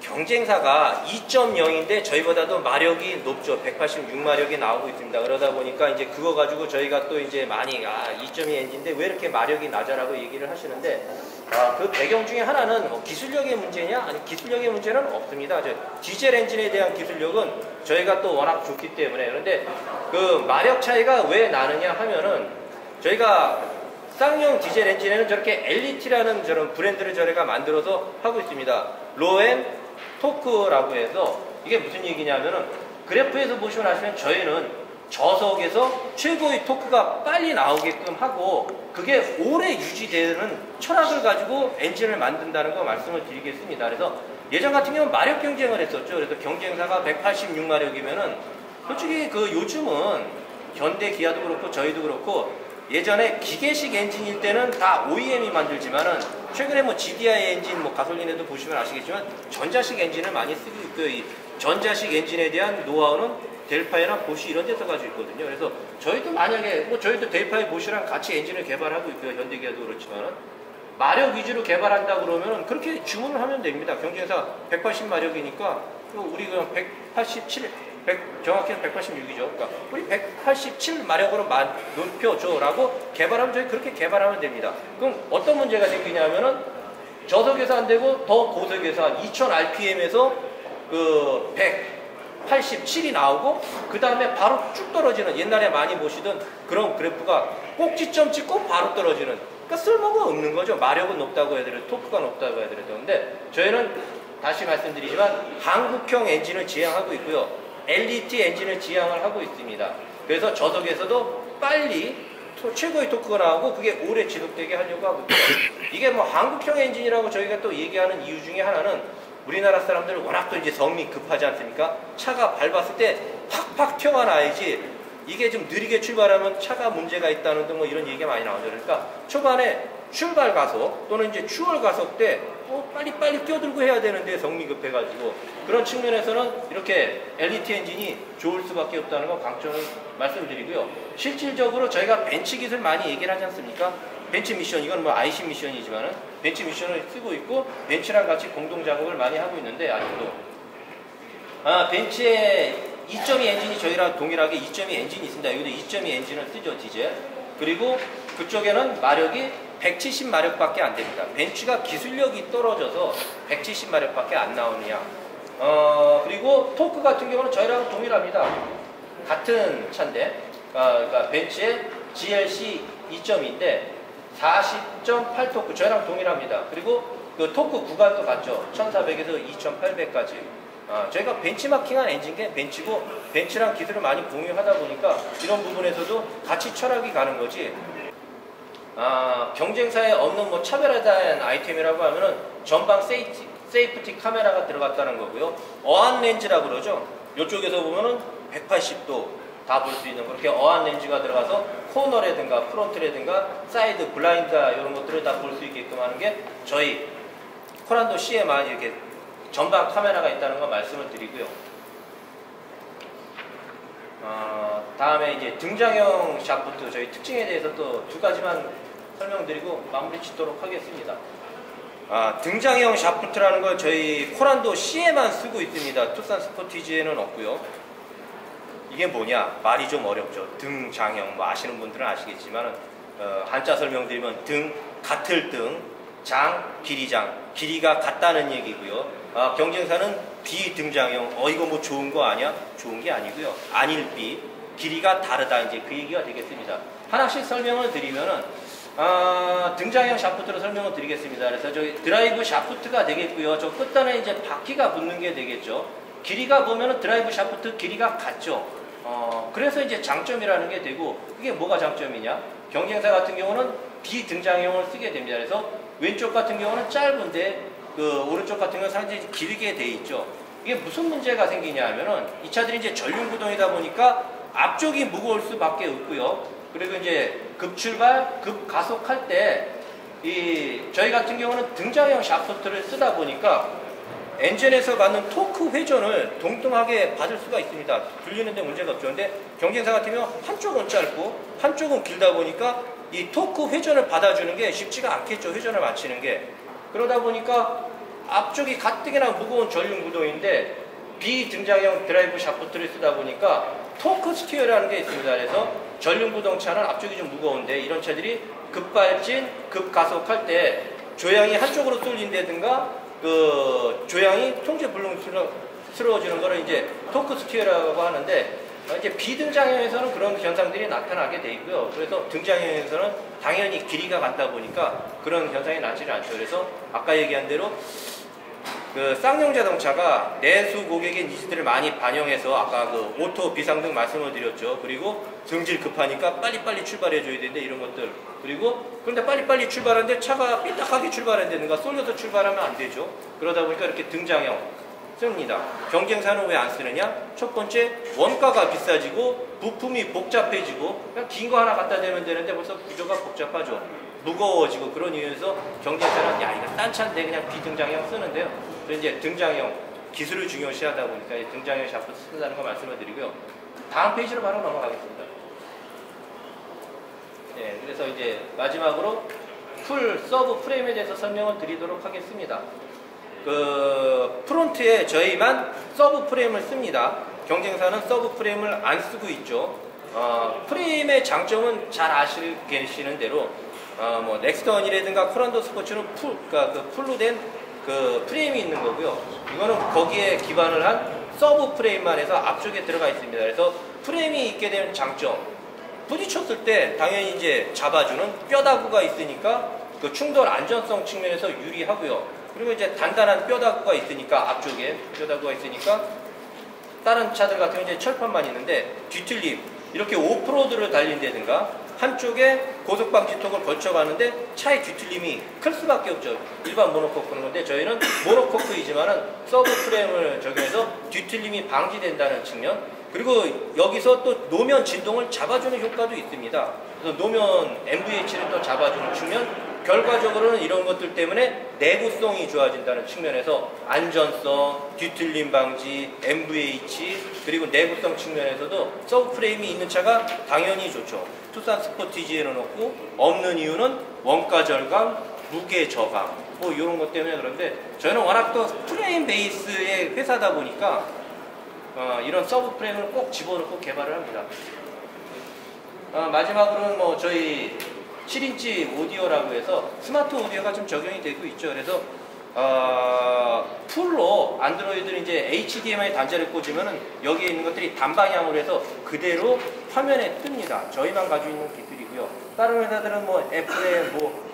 경쟁사가 2.0인데 저희보다도 마력이 높죠. 186마력이 나오고 있습니다. 그러다 보니까 이제 그거 가지고 저희가 또 이제 많이 2.2 엔진인데 왜 이렇게 마력이 낮아라고 얘기를 하시는데 그 배경 중에 하나는 뭐 기술력의 문제냐? 아니 기술력의 문제는 없습니다. 디젤 엔진에 대한 기술력은 저희가 또 워낙 좋기 때문에 그런데 그 마력 차이가 왜 나느냐 하면은 저희가 쌍용 디젤 엔진에는 저렇게 LET라는 저런 브랜드를 저희가 만들어서 하고 있습니다. 로앤 토크라고 해서 이게 무슨 얘기냐면은 그래프에서 보시면 아시면 저희는 저속에서 최고의 토크가 빨리 나오게끔 하고 그게 오래 유지되는 철학을 가지고 엔진을 만든다는 거 말씀을 드리겠습니다. 그래서 예전 같은 경우는 마력 경쟁을 했었죠. 그래서 경쟁사가 186마력이면은 솔직히 그 요즘은 현대 기아도 그렇고 저희도 그렇고 예전에 기계식 엔진일 때는 다 OEM이 만들지만은 최근에 뭐 GDI 엔진 뭐 가솔린에도 보시면 아시겠지만 전자식 엔진을 많이 쓰고 있고요. 이 전자식 엔진에 대한 노하우는 델파이나 보쉬 이런 데서 가지고 있거든요. 그래서 저희도 만약에 뭐 저희도 델파이 보쉬랑 같이 엔진을 개발하고 있고요. 현대기아도 그렇지만은 마력 위주로 개발한다 그러면 그렇게 주문을 하면 됩니다. 경쟁사 180마력이니까 우리 그냥 187 정확히는 186이죠. 그러니까 우리 187마력으로 높여줘라고 개발하면 저희 그렇게 개발하면 됩니다. 그럼 어떤 문제가 생기냐면은 저속에서 안 되고 더 고속에서 한 2000rpm에서 그 187이 나오고 그 다음에 바로 쭉 떨어지는 옛날에 많이 보시던 그런 그래프가 꼭지점 찍고 바로 떨어지는 그러니까 쓸모가 없는 거죠. 마력은 높다고 해야 되는데 토크가 높다고 해야 되는데 근데 저희는 다시 말씀드리지만 한국형 엔진을 지향하고 있고요. LET 엔진을 지향을 하고 있습니다. 그래서 저속에서도 빨리 최고의 토크가 나오고 그게 오래 지속되게 하려고 하고 있고요. 이게 뭐 한국형 엔진이라고 저희가 또 얘기하는 이유 중에 하나는 우리나라 사람들은 워낙 또 이제 성미 급하지 않습니까? 차가 밟았을 때 팍팍 튀어나와야지 이게 좀 느리게 출발하면 차가 문제가 있다는 등 뭐 이런 얘기가 많이 나오죠. 그러니까 초반에 출발 가속 또는 이제 추월 가속 때 빨리 뛰어들고 해야 되는데 성미 급해가지고 그런 측면에서는 이렇게 LET 엔진이 좋을 수밖에 없다는 거 강점을 말씀드리고요. 실질적으로 저희가 벤치 기술 많이 얘기를 하지 않습니까? 벤치 미션, 이건 뭐 IC 미션이지만은 벤치 미션을 쓰고 있고 벤치랑 같이 공동 작업을 많이 하고 있는데 아직도 벤치에 2.2 엔진이 저희랑 동일하게 2.2 엔진이 있습니다. 여기도 2.2 엔진을 쓰죠, 디젤. 그리고 그쪽에는 마력이 170마력밖에 안 됩니다. 벤츠가 기술력이 떨어져서 170마력밖에 안 나오느냐. 그리고 토크 같은 경우는 저희랑 동일합니다. 같은 차인데, 그러니까 벤츠의 GLC 2.2인데 40.8 토크 저희랑 동일합니다. 그리고 그 토크 구간도 같죠. 1400에서 2800까지. 저희가 벤치마킹한 엔진게 벤치고 벤츠랑 기술을 많이 공유하다 보니까 이런 부분에서도 같이 철학이 가는 거지. 경쟁사에 없는 뭐 차별화된 아이템이라고 하면은 전방 세이프티 카메라가 들어갔다는 거고요. 어안 렌즈라고 그러죠. 이쪽에서 보면은 180도 다 볼 수 있는 그렇게 어안 렌즈가 들어가서 코너라든가 프론트라든가 사이드 블라인드 이런 것들을 다 볼 수 있게끔 하는 게 저희 코란도 C에만 이렇게 전방 카메라가 있다는 거 말씀을 드리고요. 다음에 이제 등장형 샤프트 저희 특징에 대해서 또 두 가지만 설명드리고 마무리 짓도록 하겠습니다. 등장형 샤프트라는 걸 저희 코란도 C에만 쓰고 있습니다. 투싼 스포티지에는 없고요. 이게 뭐냐? 말이 좀 어렵죠. 등장형 뭐 아시는 분들은 아시겠지만 한자 설명드리면 등, 같을 등, 장, 길이장, 길이가 같다는 얘기고요. 경쟁사는 비등장형, 이거 뭐 좋은 거 아니야? 좋은 게 아니고요. 아닐비, 길이가 다르다 이제 그 얘기가 되겠습니다. 하나씩 설명을 드리면은 등장형 샤프트로 설명을 드리겠습니다. 그래서 저기 드라이브 샤프트가 되겠고요. 저 끝단에 이제 바퀴가 붙는 게 되겠죠. 길이가 보면은 드라이브 샤프트 길이가 같죠. 그래서 이제 장점이라는 게 되고 그게 뭐가 장점이냐? 경쟁사 같은 경우는 비등장형을 쓰게 됩니다. 그래서 왼쪽 같은 경우는 짧은데 그 오른쪽 같은 경우는 상당히 길게 돼 있죠. 이게 무슨 문제가 생기냐 하면은 이 차들이 이제 전륜 구동이다 보니까 앞쪽이 무거울 수밖에 없고요. 그리고 이제 급출발, 급가속할 때 저희 같은 경우는 등장형 샤프트를 쓰다 보니까 엔진에서 받는 토크 회전을 동등하게 받을 수가 있습니다. 들리는데 문제가 없죠. 근데 경쟁사 같은 경우 한쪽은 짧고 한쪽은 길다 보니까 이 토크 회전을 받아주는 게 쉽지가 않겠죠. 회전을 맞추는 게. 그러다 보니까 앞쪽이 가뜩이나 무거운 전륜 구동인데 비등장형 드라이브 샤프트를 쓰다 보니까 토크 스티어라는 게 있습니다. 그래서 전륜 구동차는 앞쪽이 좀 무거운데 이런 차들이 급발진, 급가속할 때 조향이 한쪽으로 쏠린다든가 그 조향이 통제 불능스러워지는 거를 이제 토크 스티어라고 하는데 이제 비등장형에서는 그런 현상들이 나타나게 돼 있고요. 그래서 등장형에서는 당연히 길이가 같다 보니까 그런 현상이 나지는 않죠. 그래서 아까 얘기한 대로 그 쌍용 자동차가 내수 고객의 니즈들을 많이 반영해서 아까 그 오토 비상등 말씀을 드렸죠. 그리고 성질 급하니까 빨리빨리 출발해 줘야 되는데 이런 것들. 그리고 그런데 빨리빨리 출발하는데 차가 삐딱하게 출발해야 되는가 쏠려서 출발하면 안 되죠. 그러다 보니까 이렇게 등장형 씁니다. 경쟁사는 왜 안 쓰느냐? 첫 번째 원가가 비싸지고 부품이 복잡해지고 그냥 긴 거 하나 갖다 대면 되는데 벌써 구조가 복잡하죠. 무거워지고 그런 이유에서 경쟁사는 야 이거 딴 차인데 그냥 비등장형 쓰는데요. 그래서 이제 등장형 기술을 중요시하다 보니까 등장형 샤프트 쓴다는 거 말씀을 드리고요. 다음 페이지로 바로 넘어가겠습니다. 네, 그래서 이제 마지막으로 풀 서브 프레임에 대해서 설명을 드리도록 하겠습니다. 그 프론트에 저희만 서브 프레임을 씁니다. 경쟁사는 서브 프레임을 안 쓰고 있죠. 프레임의 장점은 잘 아시는 대로 뭐 넥스턴이라든가 코란도 스포츠는 그러니까 그 풀로 된 그 프레임이 있는 거고요. 이거는 거기에 기반을 한 서브 프레임만 해서 앞쪽에 들어가 있습니다. 그래서 프레임이 있게 되는 장점, 부딪혔을 때 당연히 이제 잡아주는 뼈다구가 있으니까 그 충돌 안전성 측면에서 유리하고요. 그리고 이제 단단한 뼈다구가 있으니까 앞쪽에 뼈다구가 있으니까 다른 차들 같은 경우 이제 철판만 있는데 뒤틀림 이렇게 오프로드를 달린다든가 한쪽에 고속방지턱을 걸쳐가는데 차의 뒤틀림이 클 수밖에 없죠. 일반 모노코크는 건데 저희는 모노코크이지만은 서브 프레임을 적용해서 뒤틀림이 방지된다는 측면, 그리고 여기서 또 노면 진동을 잡아주는 효과도 있습니다. 그래서 노면 MVH를 또 잡아주는 측면, 결과적으로는 이런 것들 때문에 내구성이 좋아진다는 측면에서 안전성, 뒤틀림 방지, MVH 그리고 내구성 측면에서도 서브 프레임이 있는 차가 당연히 좋죠. 투싼 스포티지에는 없고 없는 이유는 원가 절감, 무게 저감 뭐 이런 것 때문에. 그런데 저희는 워낙 또 프레임 베이스의 회사다 보니까 이런 서브 프레임을 꼭 집어넣고 개발을 합니다. 마지막으로는 뭐 저희 7인치 오디오라고 해서 스마트 오디오가 좀 적용이 되고 있죠. 그래서 풀로 안드로이드는 이제 HDMI 단자를 꽂으면은 여기에 있는 것들이 단방향으로 해서 그대로 화면에 뜹니다. 저희만 가지고 있는 기술이고요. 다른 회사들은 뭐 애플의 뭐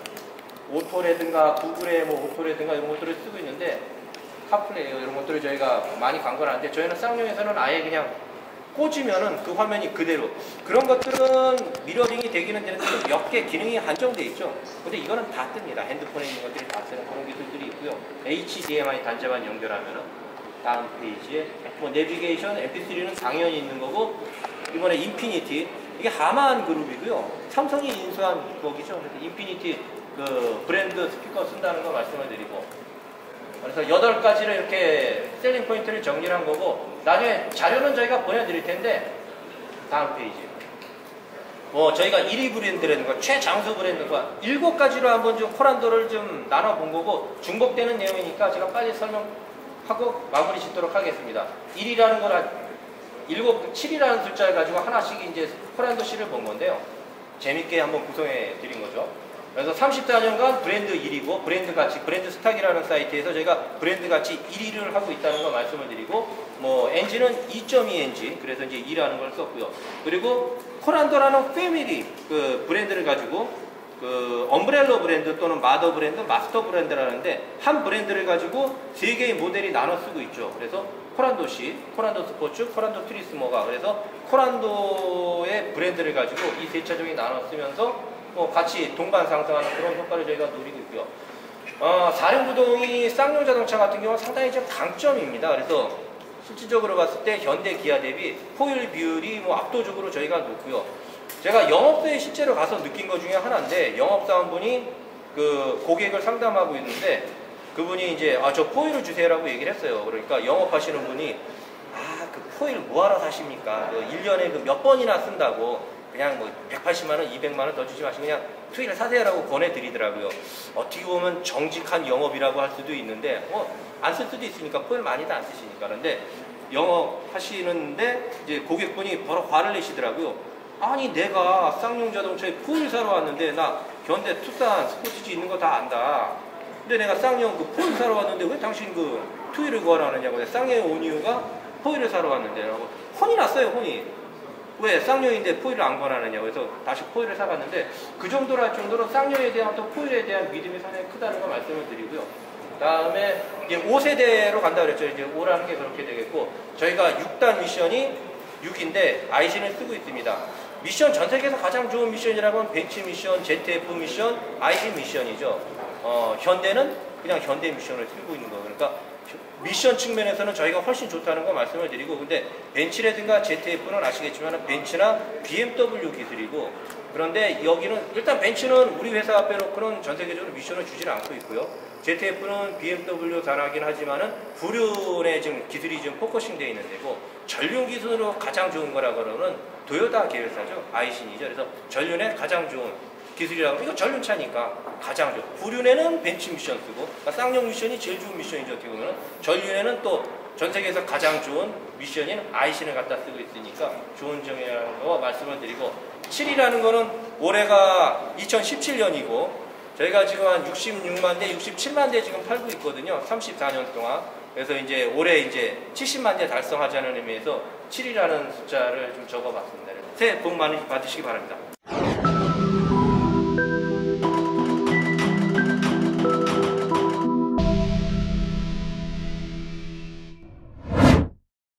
오토라든가 구글의 뭐 오토라든가 이런 것들을 쓰고 있는데 카플레이 이런 것들을 저희가 많이 광고를 하는데 저희는 쌍용에서는 아예 그냥 꽂으면은 그 화면이 그대로, 그런 것들은 미러링이 되기는 되는데 몇 개 기능이 한정되어 있죠. 근데 이거는 다 뜹니다. 핸드폰에 있는 것들이 다 쓰는 그런 기술들이 있고요. HDMI 단자만 연결하면은 다음 페이지에 뭐 내비게이션, MP3는 당연히 있는 거고, 이번에 인피니티, 이게 하만 그룹이고요. 삼성이 인수한 거기죠. 그래서 인피니티 그 브랜드 스피커 쓴다는 거 말씀을 드리고, 그래서 8가지를 이렇게 셀링 포인트를 정리한 거고, 나중에 자료는 저희가 보내드릴 텐데 다음 페이지 저희가 1위 브랜드라든가 최장수 브랜드가 7가지로 한번 좀 코란도를 좀 나눠본 거고, 중복되는 내용이니까 제가 빨리 설명하고 마무리 짓도록 하겠습니다. 1위라는 걸 7이라는 숫자를 가지고 하나씩 이제 코란도 씨를 본 건데요. 재밌게 한번 구성해 드린 거죠. 그래서 34년간 브랜드 1위고, 브랜드 가치, 브랜드 스탁이라는 사이트에서 저희가 브랜드 가치 1위를 하고 있다는 거 말씀을 드리고, 뭐 엔진은 2.2 엔진, 그래서 이제 2라는 걸 썼고요. 그리고 코란도라는 패밀리 그 브랜드를 가지고 그 엄브렐러 브랜드 또는 마더 브랜드, 마스터 브랜드라는데 한 브랜드를 가지고 3개의 모델이 나눠 쓰고 있죠. 그래서 코란도시, 코란도 스포츠, 코란도 투리스모가, 그래서 코란도의 브랜드를 가지고 이 세 차종이 나눠 쓰면서 같이 동반 상승하는 그런 효과를 저희가 노리고 있고요. 사륜구동이 쌍용 자동차 같은 경우는 상당히 좀 강점입니다. 그래서 실질적으로 봤을 때 현대 기아 대비 포일 비율이 압도적으로 저희가 높고요. 제가 영업소에 실제로 가서 느낀 것 중에 하나인데, 영업사원분이 그 고객을 상담하고 있는데 그분이 이제 저 포일을 주세요라고 얘기를 했어요. 그러니까 영업하시는 분이 그 포일 뭐하러 사십니까? 1년에 그 몇 번이나 쓴다고 그냥 180만원, 200만원 더 주지 마시고 그냥 투일을 사세요라고 권해드리더라고요. 어떻게 보면 정직한 영업이라고 할 수도 있는데 안 쓸 수도 있으니까 포일 많이도 안 쓰시니까. 그런데 영업하시는데 이제 고객분이 바로 화를 내시더라고요. 아니 내가 쌍용 자동차에 포일 사러 왔는데 나 현대 투싼 스포티지 있는 거 다 안다. 근데 내가 쌍용 그 포일 사러 왔는데 왜 당신 그 투일을 구하라느냐고. 쌍용에 온 이유가 포일을 사러 왔는데 라고 혼이 났어요. 혼이. 왜 쌍용인데 포일을 안 권하느냐고 해서 다시 포일을 사갔는데, 그 정도로 할 정도로 쌍용에 대한 또 포일에 대한 믿음이 상당히 크다는 거 말씀을 드리고요. 다음에 이제 5세대로 간다 그랬죠. 이제 5라는 게 그렇게 되겠고, 저희가 6단 미션이 6인데 IC는 쓰고 있습니다. 미션 전 세계에서 가장 좋은 미션이라고 하면 벤치 미션, ZF 미션, IG 미션이죠. 현대는 그냥 현대 미션을 들고 있는 거예요. 그러니까 미션 측면에서는 저희가 훨씬 좋다는 거 말씀을 드리고, 근데 벤치라든가 ZF는 아시겠지만 벤츠나 BMW 기술이고, 그런데 여기는 일단 벤츠는 우리 회사 빼놓고는 전 세계적으로 미션을 주지는 않고 있고요. ZF는 BMW 산하긴 하지만은 불륜에 지금 기술이 좀 포커싱 되어 있는 데고, 전륜 기술로 가장 좋은 거라 그러는 도요타 계열사죠. 아이신이죠. 그래서 전륜에 가장 좋은 기술이라고 하면 이거 전륜차니까 가장 좋은. 불륜에는 벤치 미션 쓰고, 그러니까 쌍용 미션이 제일 좋은 미션이죠. 어떻게 보면 전륜에는 또 전 세계에서 가장 좋은 미션인 아이신을 갖다 쓰고 있으니까 좋은 점이라고 말씀을 드리고, 7이라는 거는 올해가 2017년이고 저희가 지금 한 66만 대, 67만 대 지금 팔고 있거든요. 34년 동안. 그래서 이제 올해 이제 70만 대 달성하자는 의미에서 7이라는 숫자를 좀 적어봤습니다. 새해 복 많이 받으시기 바랍니다.